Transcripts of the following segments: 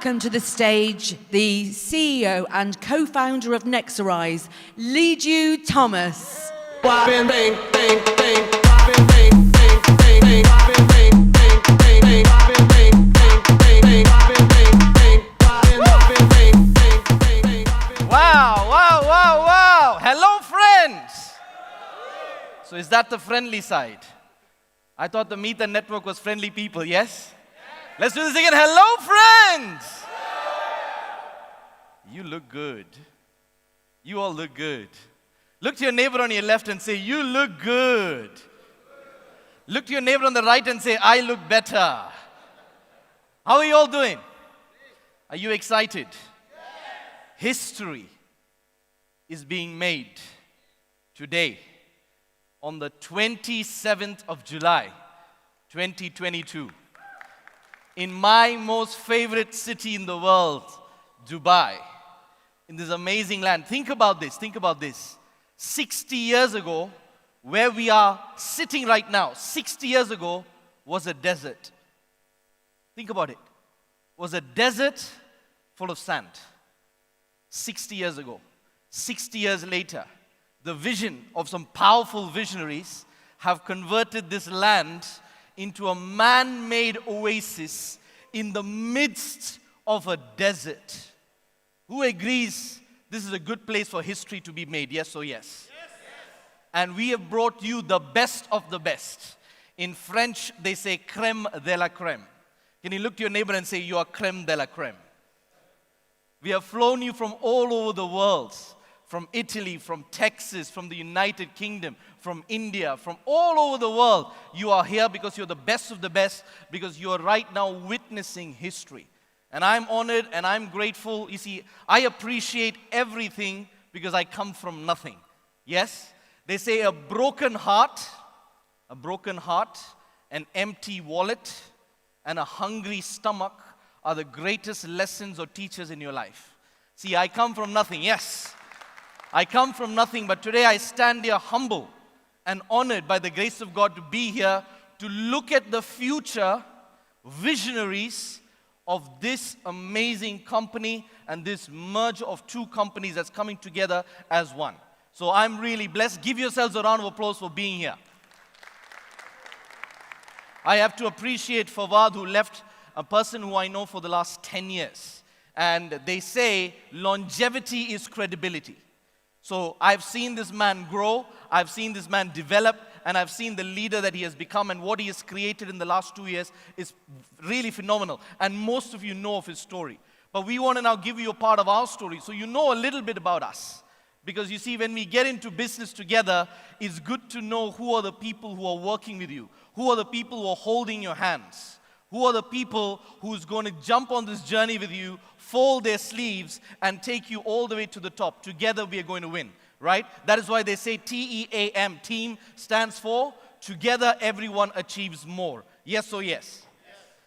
welcome to the stage the CEO and co-founder of Nexarise, Liju Thomas. Wow. Hello, friends. So is that the friendly side? I thought the Mether network was friendly people, yes? Let's do this again. Hello, friends. You look good. You all look good. Look to your neighbor on your left and say, you look good. Look to your neighbor on the right and say, I look better. How are you all doing? Are you excited? History is being made today on the 27th of July, 2022. In my most favorite city in the world, Dubai, in this amazing land. Think about this. 60 years ago, where we are sitting right now, 60 years ago was a desert. Think about it. It was a desert full of sand. 60 years ago. 60 years later, the vision of some powerful visionaries have converted this land into a man-made oasis in the midst of a desert. Who agrees this is a good place for history to be made? Yes or yes? And we have brought you the best of the best. In French, they say crème de la crème. Can you look to your neighbor and say, you are crème de la crème? We have flown you from all over the world. From Italy, from Texas, from the United Kingdom, from India, from all over the world. You are here because you're the best of the best, because you are right now witnessing history. And I'm honored and I'm grateful. You see, I appreciate everything because I come from nothing. Yes? They say a broken heart, an empty wallet, and a hungry stomach are the greatest lessons or teachers in your life. See, I come from nothing, yes. I come from nothing, but today I stand here humble and honored by the grace of God to be here to look at the future visionaries of this amazing company and this merge of two companies that's coming together as one. So I'm really blessed. Give yourselves a round of applause for being here. I have to appreciate Fawad, who left, a person who I know for the last 10 years. And they say longevity is credibility. So I've seen this man grow, I've seen this man develop, and I've seen the leader that he has become, and what he has created in the last 2 years is really phenomenal. And most of you know of his story. But we want to now give you a part of our story so you know a little bit about us. Because you see, when we get into business together, it's good to know who are the people who are working with you, who are the people who are holding your hands. Who are the people who's going to jump on this journey with you, fold their sleeves, and take you all the way to the top? Together we are going to win, right? That is why they say TEAM, team stands for together everyone achieves more. Yes or yes?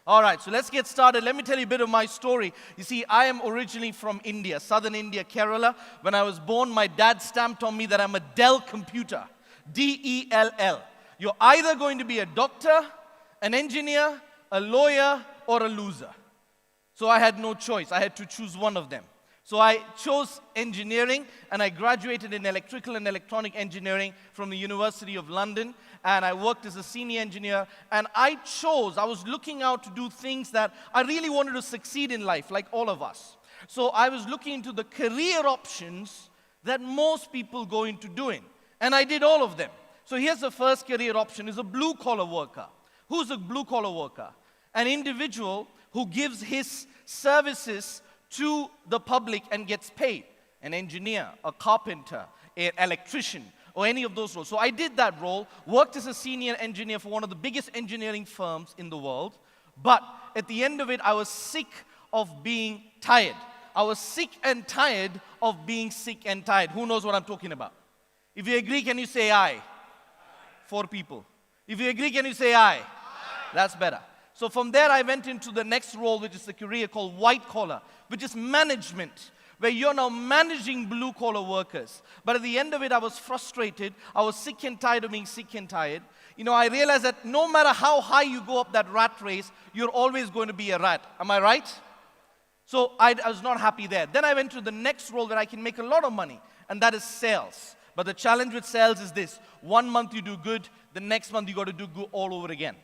All right, so let's get started. Let me tell you a bit of my story. You see, I am originally from India, southern India, Kerala. When I was born, my dad stamped on me that I'm a Dell computer, D-E-L-L. You're either going to be a doctor, an engineer, a lawyer, or a loser. So I had no choice. I had to choose one of them. So I chose engineering, and I graduated in electrical and electronic engineering from the University of London, and I worked as a senior engineer, and I was looking out to do things that I really wanted to succeed in life, like all of us. So I was looking into the career options that most people go into doing, and I did all of them. So here's the first career option, is a blue-collar worker. Who's a blue-collar worker? An individual who gives his services to the public and gets paid. An engineer, a carpenter, an electrician, or any of those roles. So I did that role, worked as a senior engineer for one of the biggest engineering firms in the world. But at the end of it, I was sick of being tired. I was sick and tired of being sick and tired. Who knows what I'm talking about? If you agree, can you say aye? 4 people. If you agree, can you say aye? That's better. So from there, I went into the next role, which is the career called white collar, which is management, where you're now managing blue collar workers. But at the end of it, I was frustrated. I was sick and tired of being sick and tired. You know, I realized that no matter how high you go up that rat race, you're always going to be a rat. Am I right? So I was not happy there. Then I went to the next role where I can make a lot of money, and that is sales. But the challenge with sales is this: 1 month you do good, the next month you got to do good all over again.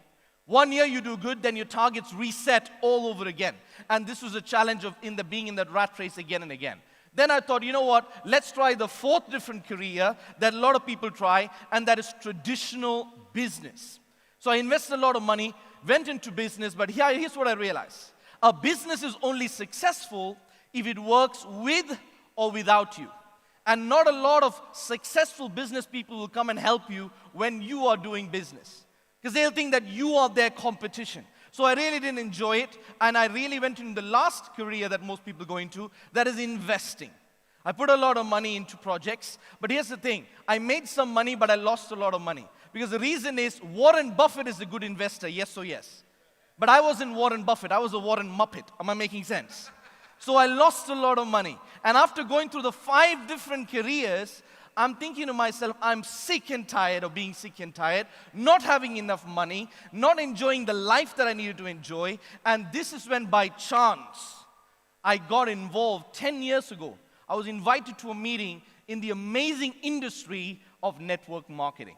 1 year you do good, then your targets reset all over again. And this was a challenge of being in that rat race again and again. Then I thought, you know what, let's try the fourth different career that a lot of people try, and that is traditional business. So I invested a lot of money, went into business, but here's what I realized. A business is only successful if it works with or without you. And not a lot of successful business people will come and help you when you are doing business, because they'll think that you are their competition. So I really didn't enjoy it, and I really went into the last career that most people go into, that is investing. I put a lot of money into projects, but here's the thing. I made some money, but I lost a lot of money. Because the reason is, Warren Buffett is a good investor, yes or yes. But I wasn't Warren Buffett, I was a Warren Muppet. Am I making sense? So I lost a lot of money. And after going through the 5 different careers, I'm thinking to myself, I'm sick and tired of being sick and tired, not having enough money, not enjoying the life that I needed to enjoy. And this is when, by chance, I got involved 10 years ago. I was invited to a meeting in the amazing industry of network marketing.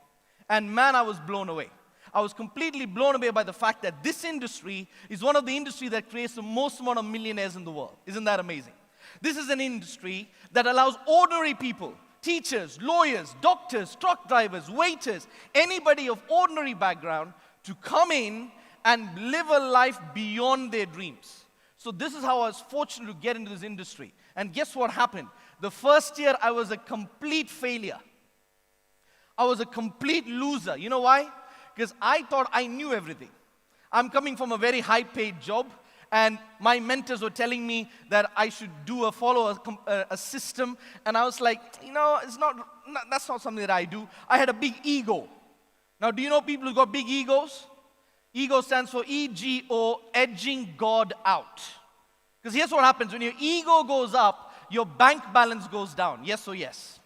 And man, I was blown away. I was completely blown away by the fact that this industry is one of the industries that creates the most amount of millionaires in the world. Isn't that amazing? This is an industry that allows ordinary people, teachers, lawyers, doctors, truck drivers, waiters, anybody of ordinary background to come in and live a life beyond their dreams. So this is how I was fortunate to get into this industry. And guess what happened? The first year I was a complete failure. I was a complete loser. You know why? Because I thought I knew everything. I'm coming from a very high-paid job, and my mentors were telling me that I should follow a system, and I was like, that's not something that I do. I had a big ego. Now, do you know people who got big egos? Ego stands for EGO, edging God out. Because here's what happens. When your ego goes up, your bank balance goes down. Yes or yes?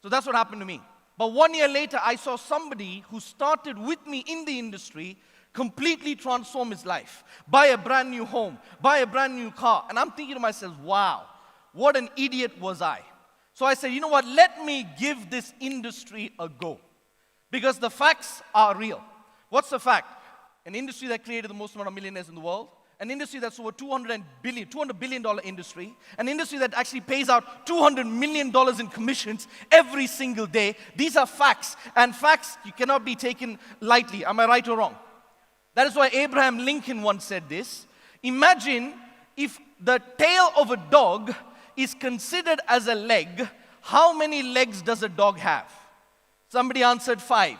So that's what happened to me. But 1 year later, I saw somebody who started with me in the industry completely transform his life, buy a brand new home, buy a brand new car. And I'm thinking to myself, wow, what an idiot was I. So I said, you know what, let me give this industry a go. Because the facts are real. What's the fact? An industry that created the most amount of millionaires in the world, an industry that's over $200 billion industry, an industry that actually pays out $200 million in commissions every single day. These are facts, and facts you cannot be taken lightly. Am I right or wrong? That is why Abraham Lincoln once said this. Imagine if the tail of a dog is considered as a leg, how many legs does a dog have? Somebody answered 5.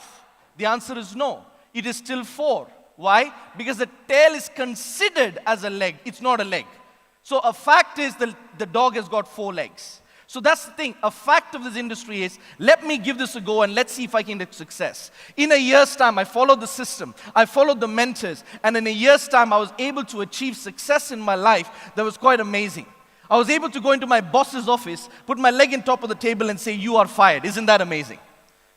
The answer is no. It is still 4. Why? Because the tail is considered as a leg. It's not a leg. So a fact is the dog has got 4 legs. So that's the thing. A fact of this industry is, let me give this a go and let's see if I can get success. In a year's time, I followed the system. I followed the mentors. And in a year's time, I was able to achieve success in my life that was quite amazing. I was able to go into my boss's office, put my leg on top of the table and say, you are fired. Isn't that amazing?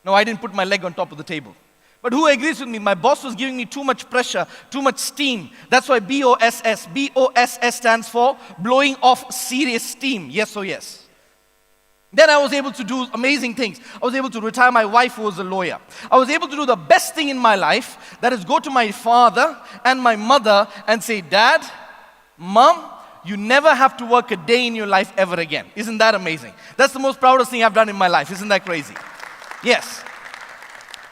No, I didn't put my leg on top of the table. But who agrees with me? My boss was giving me too much pressure, too much steam. That's why BOSS. BOSS stands for blowing off serious steam. Yes or yes? Then I was able to do amazing things. I was able to retire my wife who was a lawyer. I was able to do the best thing in my life, that is go to my father and my mother and say, Dad, Mom, you never have to work a day in your life ever again. Isn't that amazing? That's the most proudest thing I've done in my life. Isn't that crazy? Yes.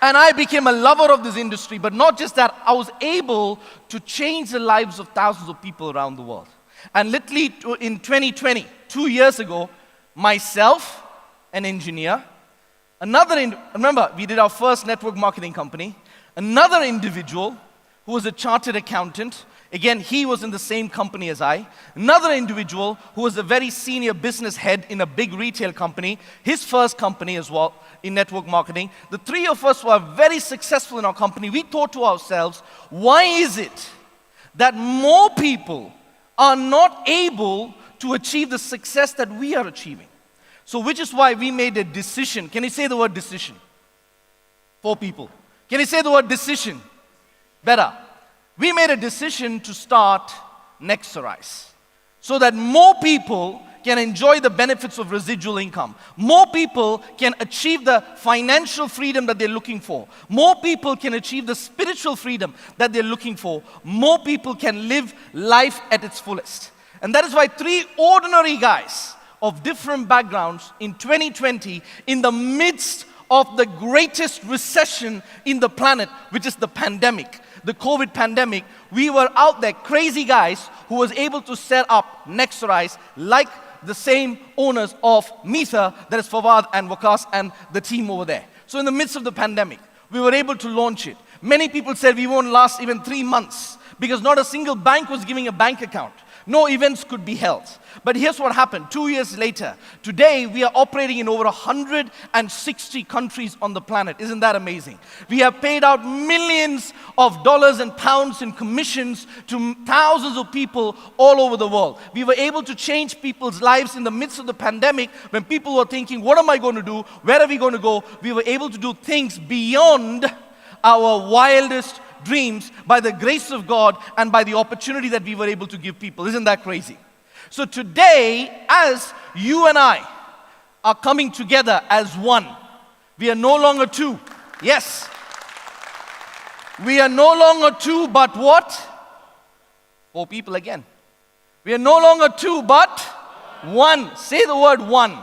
And I became a lover of this industry, but not just that, I was able to change the lives of thousands of people around the world. And literally in 2020, 2 years ago, myself, an engineer, remember, we did our first network marketing company, another individual who was a chartered accountant, again, he was in the same company as I, another individual who was a very senior business head in a big retail company, his first company as well, in network marketing. The 3 of us were very successful in our company. We thought to ourselves, why is it that more people are not able to achieve the success that we are achieving? So which is why we made a decision. Can you say the word decision? 4 people. Can you say the word decision? Better. We made a decision to start Nexarise. so that more people can enjoy the benefits of residual income. More people can achieve the financial freedom that they're looking for. More people can achieve the spiritual freedom that they're looking for. More people can live life at its fullest. And that is why 3 ordinary guys of different backgrounds in 2020, in the midst of the greatest recession in the planet, which is the pandemic, the COVID pandemic, we were out there, crazy guys who was able to set up Nexarise like the same owners of Mether, that is Fawad and Waqas and the team over there. So in the midst of the pandemic, we were able to launch it. Many people said we won't last even 3 months because not a single bank was giving a bank account. No events could be held. But here's what happened 2 years later. Today, we are operating in over 160 countries on the planet. Isn't that amazing? We have paid out millions of dollars and pounds in commissions to thousands of people all over the world. We were able to change people's lives in the midst of the pandemic when people were thinking, what am I going to do? Where are we going to go? We were able to do things beyond our wildest dreams by the grace of God and by the opportunity that we were able to give people. Isn't that crazy? So today, as you and I are coming together as one, we are no longer 2. Yes. We are no longer 2, but what? 4 people again. We are no longer 2, but 1. Say the word 1.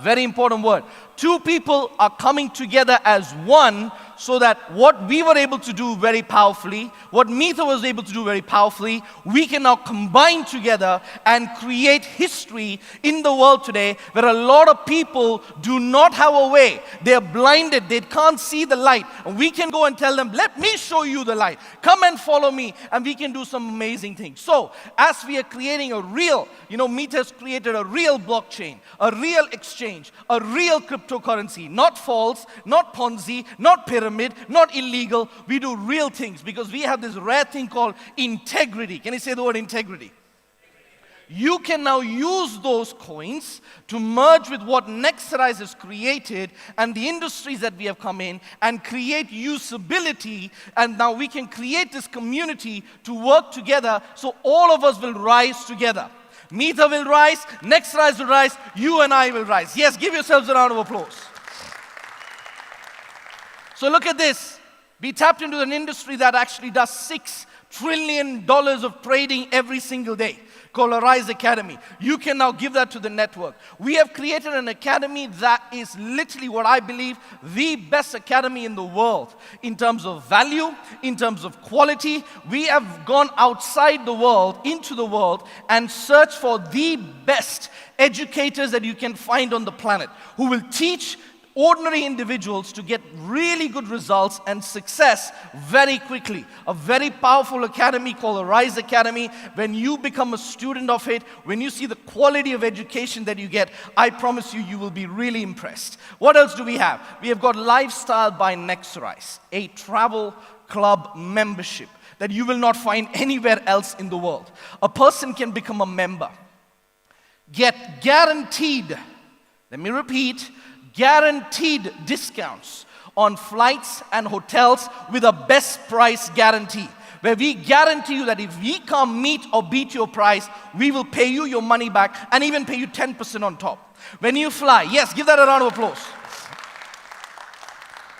Very important word. 2 people are coming together as one, so that what we were able to do very powerfully, what Mether was able to do very powerfully, we can now combine together and create history in the world today, where a lot of people do not have a way. They're blinded. They can't see the light. And we can go and tell them, let me show you the light. Come and follow me. And we can do some amazing things. So, as we are creating a real, Mether has created a real blockchain, a real exchange, a real cryptocurrency. Not false, not Ponzi, not pyramid, not illegal. We do real things because we have this rare thing called integrity. Can you say the word integrity? You can now use those coins to merge with what Nexarise has created and the industries that we have come in and create usability. And now we can create this community to work together so all of us will rise together. Mether will rise, Nexarise will rise, you and I will rise. Yes, give yourselves a round of applause. So look at this. We tapped into an industry that actually does $6 trillion of trading every single day, called Rise Academy. You can now give that to the network. We have created an academy that is literally what I believe the best academy in the world in terms of value, in terms of quality. We have gone outside the world, into the world, and searched for the best educators that you can find on the planet who will teach ordinary individuals to get really good results and success very quickly. A very powerful academy called the Rise Academy. When you become a student of it, when you see the quality of education that you get, I promise you, you will be really impressed. What else do we have? We have got Lifestyle by Nexarise, a travel club membership that you will not find anywhere else in the world. A person can become a member, get guaranteed, let me repeat, guaranteed discounts on flights and hotels with a best price guarantee, where we guarantee you that if we can't meet or beat your price, we will pay you your money back and even pay you 10% on top. When you fly, yes, give that a round of applause.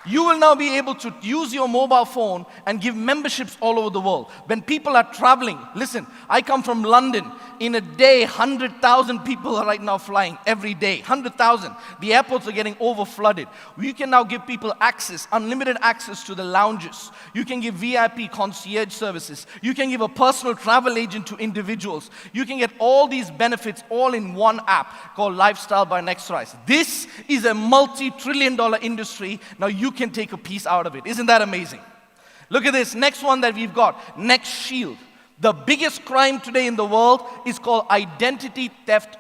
You will now be able to use your mobile phone and give memberships all over the world. When people are traveling, listen, I come from London. In a day, 100,000 people are right now flying every day. 100,000. The airports are getting over flooded. We can now give people access, unlimited access to the lounges. You can give VIP concierge services. You can give a personal travel agent to individuals. You can get all these benefits all in one app called Lifestyle by Nexarise. This is a multi-trillion-dollar industry. Now you can take a piece out of it. Isn't that amazing? Look at this. Next one that we've got, Next Shield. The biggest crime today in the world is called identity theft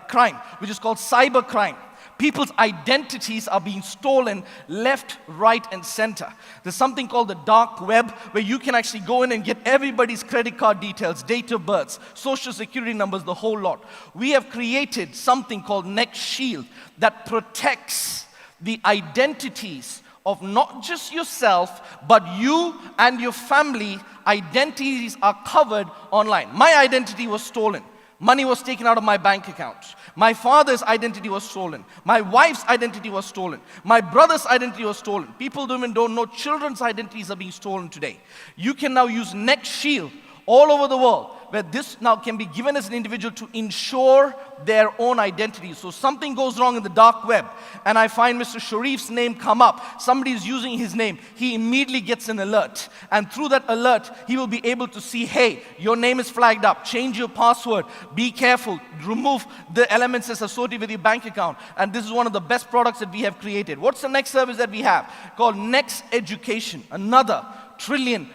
crime, which is called cyber crime. People's identities are being stolen left, right, and center. There's something called the dark web where you can actually go in and get everybody's credit card details, date of births, social security numbers, the whole lot. We have created something called Next Shield that protects the identities of not just yourself, but you and your family. Identities are covered online. My identity was stolen. Money was taken out of my bank account. My father's identity was stolen. My wife's identity was stolen. My brother's identity was stolen. People don't know children's identities are being stolen today. You can now use Next Shield all over the world, where this now can be given as an individual to ensure their own identity. So something goes wrong in the dark web, and I find Mr. Sharif's name come up. Somebody is using his name. He immediately gets an alert. And through that alert, he will be able to see, hey, your name is flagged up. Change your password. Be careful. Remove the elements that's associated with your bank account. And this is one of the best products that we have created. What's the next service that we have? Called Next Education, another $1 trillion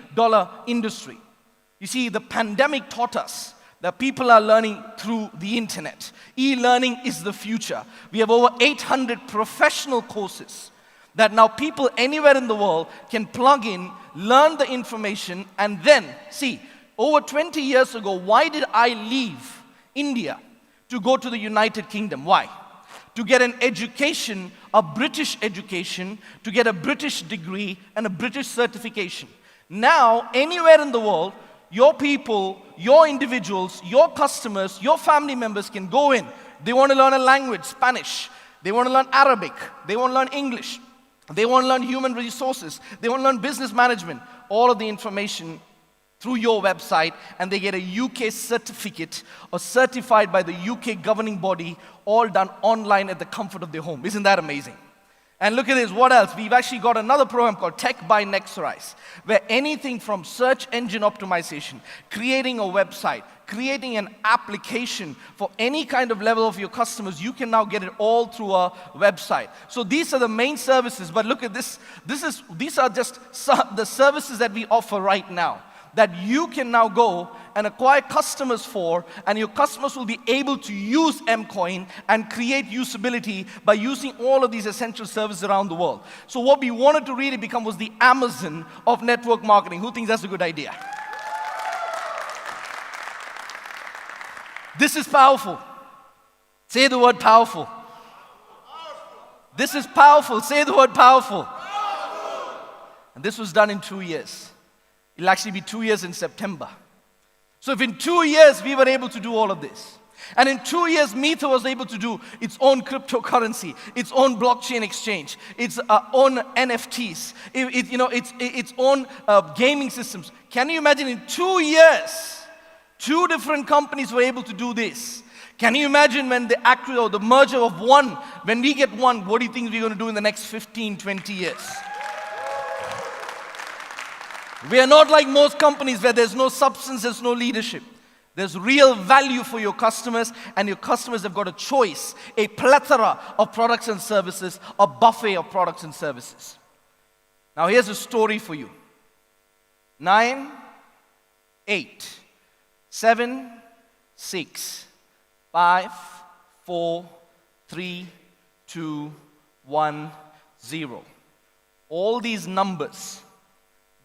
industry. You see, the pandemic taught us that people are learning through the internet. E-learning is the future. We have over 800 professional courses that now people anywhere in the world can plug in, learn the information, and then, see, over 20 years ago, why did I leave India to go to the United Kingdom? Why? To get an education, a British education, to get a British degree and a British certification. Now, anywhere in the world, your people, your individuals, your customers, your family members can go in. They want to learn a language, Spanish. They want to learn Arabic. They want to learn English. They want to learn human resources. They want to learn business management. All of the information through your website, and they get a UK certificate or certified by the UK governing body, all done online at the comfort of their home. Isn't that amazing? And look at this, what else? We've actually got another program called Tech by Nexarise, where anything from search engine optimization, creating a website, creating an application for any kind of level of your customers, you can now get it all through a website. So these are the main services, but look at this. These are just the services that we offer right now, that you can now go and acquire customers for, and your customers will be able to use mCoin and create usability by using all of these essential services around the world. So what we wanted to really become was the Amazon of network marketing. Who thinks that's a good idea? This is powerful. Say the word powerful. This is powerful. Say the word powerful. And this was done in 2 years. It'll actually be 2 years in September. So if in 2 years we were able to do all of this, and in 2 years Mether was able to do its own cryptocurrency, its own blockchain exchange, its own NFTs, its own gaming systems. Can you imagine in 2 years, 2 different companies were able to do this? Can you imagine when the merger of one, when we get one, what do you think we're going to do in the next 15, 20 years? We are not like most companies where there's no substance, there's no leadership. There's real value for your customers, and your customers have got a choice, a plethora of products and services, a buffet of products and services. Now here's a story for you. 9, 8, 7, 6, 5, 4, 3, 2, 1, 0. All these numbers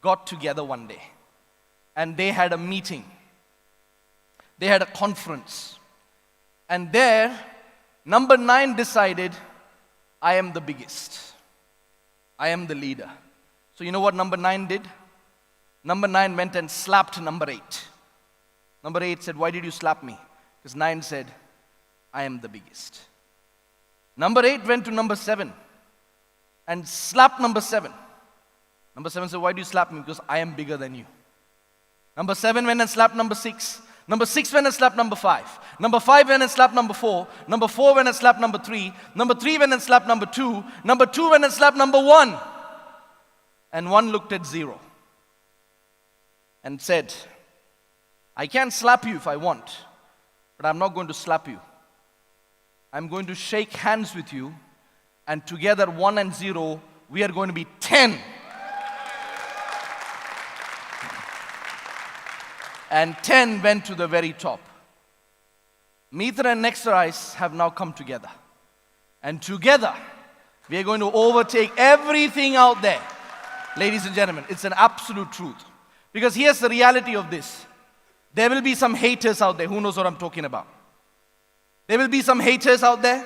got together one day, and they had a meeting. They had a conference. And there, number 9 decided, I am the biggest. I am the leader. So you know what number 9 did? Number 9 went and slapped number 8. Number 8 said, why did you slap me? Because 9 said, I am the biggest. Number 8 went to number 7 and slapped number 7. Number 7 said, why do you slap me? Because I am bigger than you. Number 7 went and slapped number 6. Number 6 went and slapped number 5. Number 5 went and slapped number 4. Number 4 went and slapped number 3. Number 3 went and slapped number 2. Number 2 went and slapped number 1. And 1 looked at 0 and said, I can slap you if I want, but I'm not going to slap you. I'm going to shake hands with you, and together 1 and 0, we are going to be 10. And 10 went to the very top. Mether and Nexarise have now come together. And together, we are going to overtake everything out there. Ladies and gentlemen, it's an absolute truth. Because here's the reality of this. There will be some haters out there. Who knows what I'm talking about? There will be some haters out there.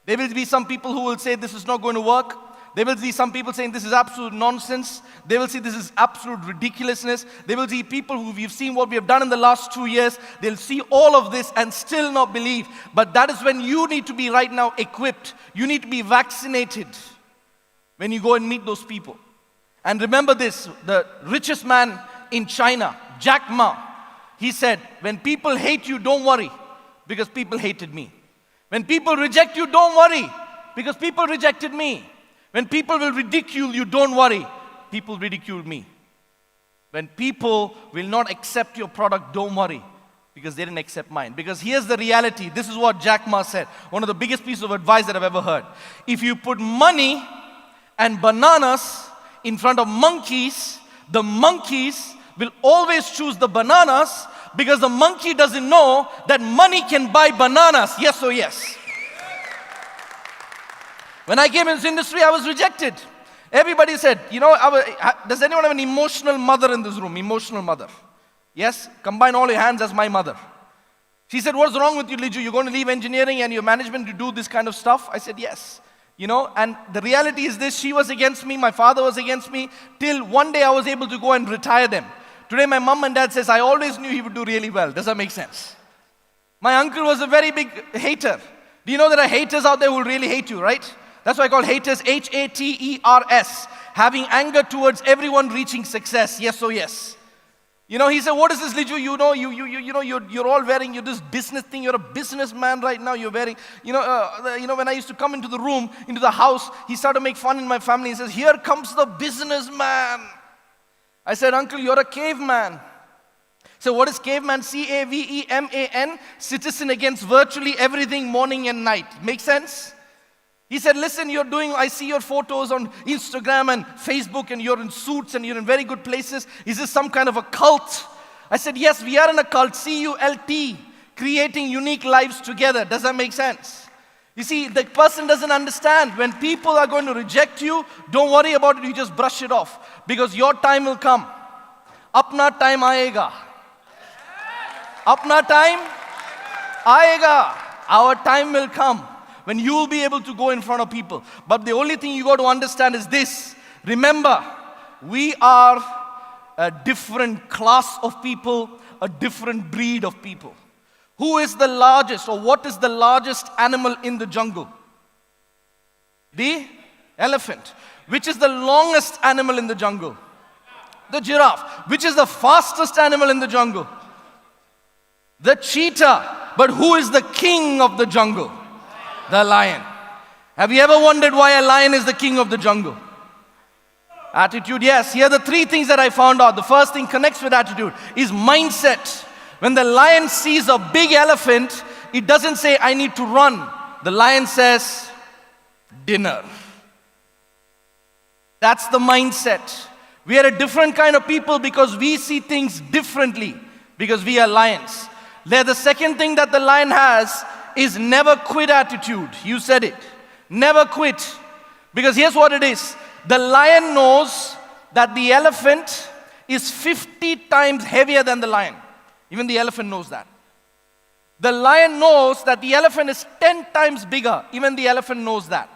There will be some people who will say this is not going to work. They will see some people saying this is absolute nonsense. They will see this is absolute ridiculousness. They will see people who we've seen what we have done in the last 2 years. They'll see all of this and still not believe. But that is when you need to be right now equipped. You need to be vaccinated when you go and meet those people. And remember this, the richest man in China, Jack Ma, he said, when people hate you, don't worry, because people hated me. When people reject you, don't worry, because people rejected me. When people will ridicule you, don't worry, people ridiculed me. When people will not accept your product, don't worry, because they didn't accept mine. Because here's the reality. This is what Jack Ma said. One of the biggest pieces of advice that I've ever heard. If you put money and bananas in front of monkeys, the monkeys will always choose the bananas because the monkey doesn't know that money can buy bananas. Yes or yes? When I came in this industry, I was rejected. Everybody said, does anyone have an emotional mother in this room? Emotional mother. Yes? Combine all your hands as my mother. She said, what's wrong with you, Liju? You're going to leave engineering and your management to do this kind of stuff? I said, yes. And the reality is this, she was against me, my father was against me, till one day I was able to go and retire them. Today my mom and dad says, I always knew he would do really well. Does that make sense? My uncle was a very big hater. Do you know there are haters out there who will really hate you, right? That's why I call haters Haters. Having anger towards everyone reaching success. Yes or yes? He said, what is this, Liju? You're all wearing this business thing. You're a businessman right now. You're wearing, when I used to come into the room, into the house, he started to make fun in my family. He says, here comes the businessman. I said, uncle, you're a caveman. So what is caveman? Caveman, citizen against virtually everything morning and night. Make sense? He said, listen, I see your photos on Instagram and Facebook and you're in suits and you're in very good places. Is this some kind of a cult? I said, yes, we are in a cult, CULT, creating unique lives together. Does that make sense? You see, the person doesn't understand. When people are going to reject you, don't worry about it, you just brush it off. Because your time will come. Apna time aayega. Apna time aayega. Our time will come when you will be able to go in front of people. But the only thing you got to understand is this. Remember, we are a different class of people, a different breed of people. Who is the largest, or what is the largest animal in the jungle? The elephant. Which is the longest animal in the jungle? The giraffe. Which is the fastest animal in the jungle? The cheetah. But who is the king of the jungle? The lion. Have you ever wondered why a lion is the king of the jungle? Attitude, yes. Here are the three things that I found out. The first thing connects with attitude is mindset. When the lion sees a big elephant, it doesn't say, I need to run. The lion says, dinner. That's the mindset. We are a different kind of people because we see things differently, because we are lions. The second thing that the lion has is never quit attitude. You said it. Never quit. Because here's what it is. The lion knows that the elephant is 50 times heavier than the lion. Even the elephant knows that. The lion knows that the elephant is 10 times bigger. Even the elephant knows that.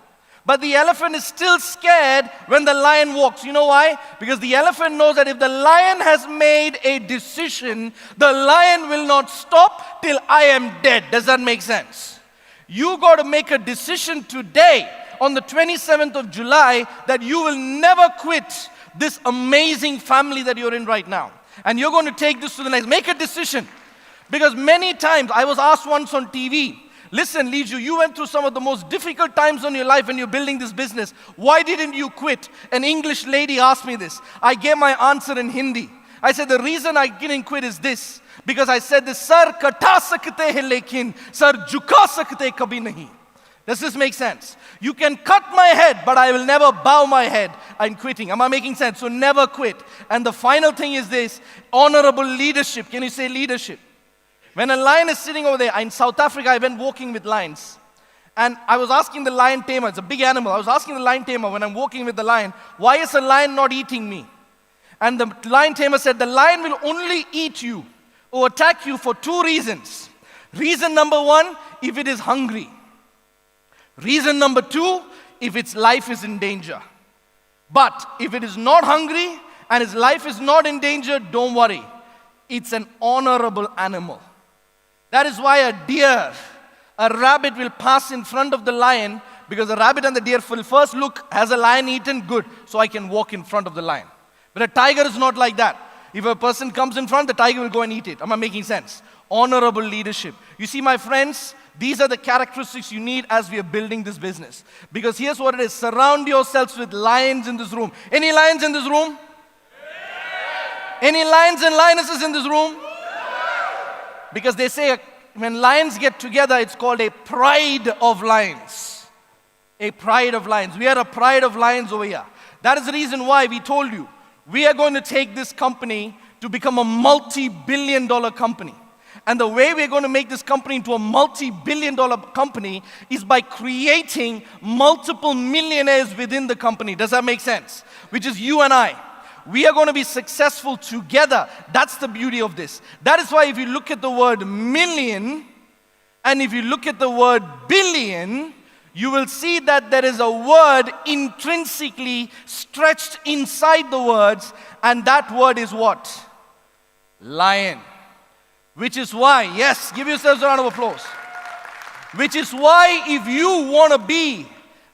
But the elephant is still scared when the lion walks. You know why? Because the elephant knows that if the lion has made a decision, the lion will not stop till I am dead. Does that make sense? You got to make a decision today on the 27th of July that you will never quit this amazing family that you're in right now. And you're going to take this to the next. Make a decision. Because many times, I was asked once on TV, listen, Liju, you went through some of the most difficult times in your life when you're building this business. Why didn't you quit? An English lady asked me this. I gave my answer in Hindi. I said, the reason I didn't quit is this. Because I said this, Sir kata sakte hai lekin, Sir jhuka sakte kabhi nahi. Does this make sense? You can cut my head, but I will never bow my head. I'm quitting. Am I making sense? So never quit. And the final thing is this, honorable leadership. Can you say leadership? When a lion is sitting over there, in South Africa, I went walking with lions. And I was asking the lion tamer, it's a big animal, I was asking the lion tamer when I'm walking with the lion, why is the lion not eating me? And the lion tamer said, the lion will only eat you or attack you for two reasons. Reason number one, if it is hungry. Reason number two, if its life is in danger. But if it is not hungry and its life is not in danger, don't worry. It's an honorable animal. That is why a rabbit will pass in front of the lion, because the rabbit and the deer will first look, has a lion eaten? Good, so I can walk in front of the lion. But a tiger is not like that. If a person comes in front, the tiger will go and eat it. Am I making sense? Honorable leadership. You see, my friends, these are the characteristics you need as we are building this business. Because here's what it is. Surround yourselves with lions in this room. Any lions in this room? Any lions and lionesses in this room? Because they say when lions get together, it's called a pride of lions. A pride of lions. We are a pride of lions over here. That is the reason why we told you, we are going to take this company to become a multi-billion-dollar company. And the way we're going to make this company into a multi-billion-dollar company is by creating multiple millionaires within the company. Does that make sense? Which is you and I. We are going to be successful together. That's the beauty of this. That is why if you look at the word million and if you look at the word billion, you will see that there is a word intrinsically stretched inside the words, and that word is what? Lion. Which is why, yes, give yourselves a round of applause. Which is why if you want to be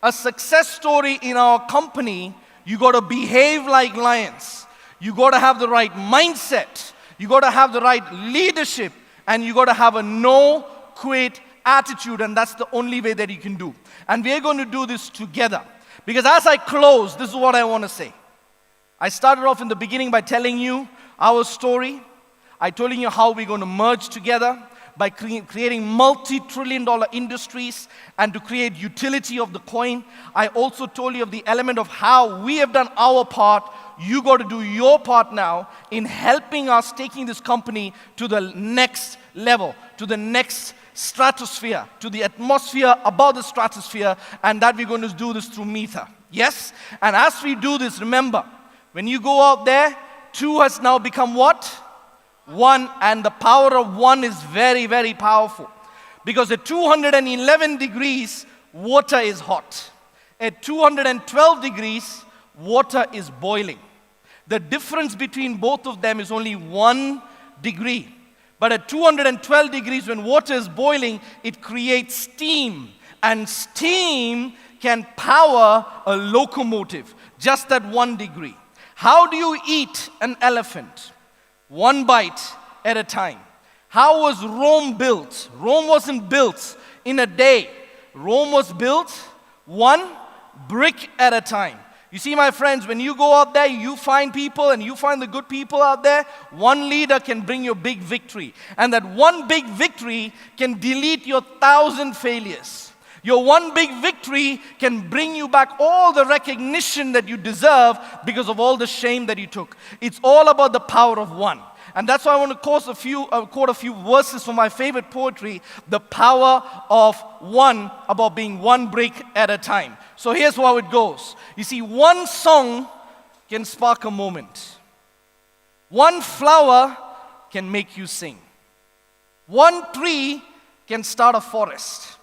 a success story in our company, you got to behave like lions. You got to have the right mindset. You got to have the right leadership, and you got to have a no quit attitude, and that's the only way that you can do. And we are going to do this together. Because as I close, this is what I want to say. I started off in the beginning by telling you our story. I told you how we're going to merge together by creating multi-trillion-dollar industries and to create utility of the coin. I also told you of the element of how we have done our part. You got to do your part now in helping us taking this company to the next level, to the next stratosphere, to the atmosphere above the stratosphere, and that we're going to do this through Mether. Yes? And as we do this, remember, when you go out there, two has now become what? One, and the power of one is very, very powerful. Because at 211 degrees, water is hot. At 212 degrees, water is boiling. The difference between both of them is only 1 degree. But at 212 degrees, when water is boiling, it creates steam. And steam can power a locomotive, just at 1 degree. How do you eat an elephant? One bite at a time. How was Rome built? Rome wasn't built in a day. Rome was built one brick at a time. You see, my friends, when you go out there, you find people and you find the good people out there, one leader can bring you a big victory. And that one big victory can delete your 1,000 failures. Your one big victory can bring you back all the recognition that you deserve because of all the shame that you took. It's all about the power of one. And that's why I want to quote a few verses from my favorite poetry, the power of one, about being one brick at a time. So here's how it goes. You see, one song can spark a moment. One flower can make you sing. One tree can start a forest.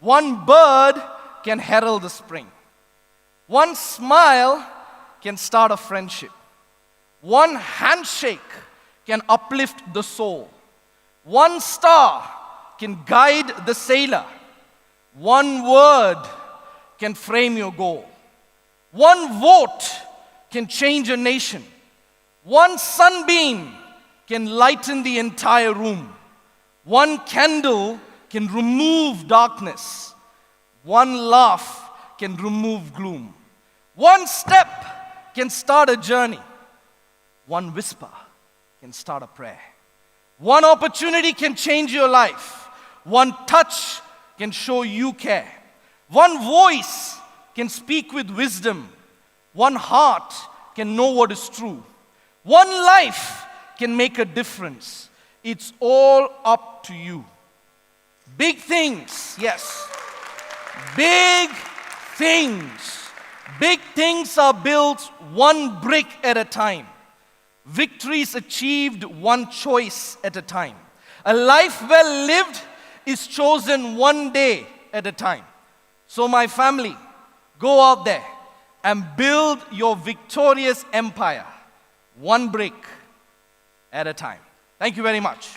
One bird can herald the spring. One smile can start a friendship. One handshake can uplift the soul. One star can guide the sailor. One word can frame your goal. One vote can change a nation. One sunbeam can lighten the entire room. One candle can remove darkness. One laugh can remove gloom. One step can start a journey. One whisper can start a prayer. One opportunity can change your life. One touch can show you care. One voice can speak with wisdom. One heart can know what is true. One life can make a difference. It's all up to you. Big things, yes. Big things. Big things are built one brick at a time. Victories achieved one choice at a time. A life well lived is chosen one day at a time. So my family, Go out there and build your victorious empire, one brick at a time. Thank you very much.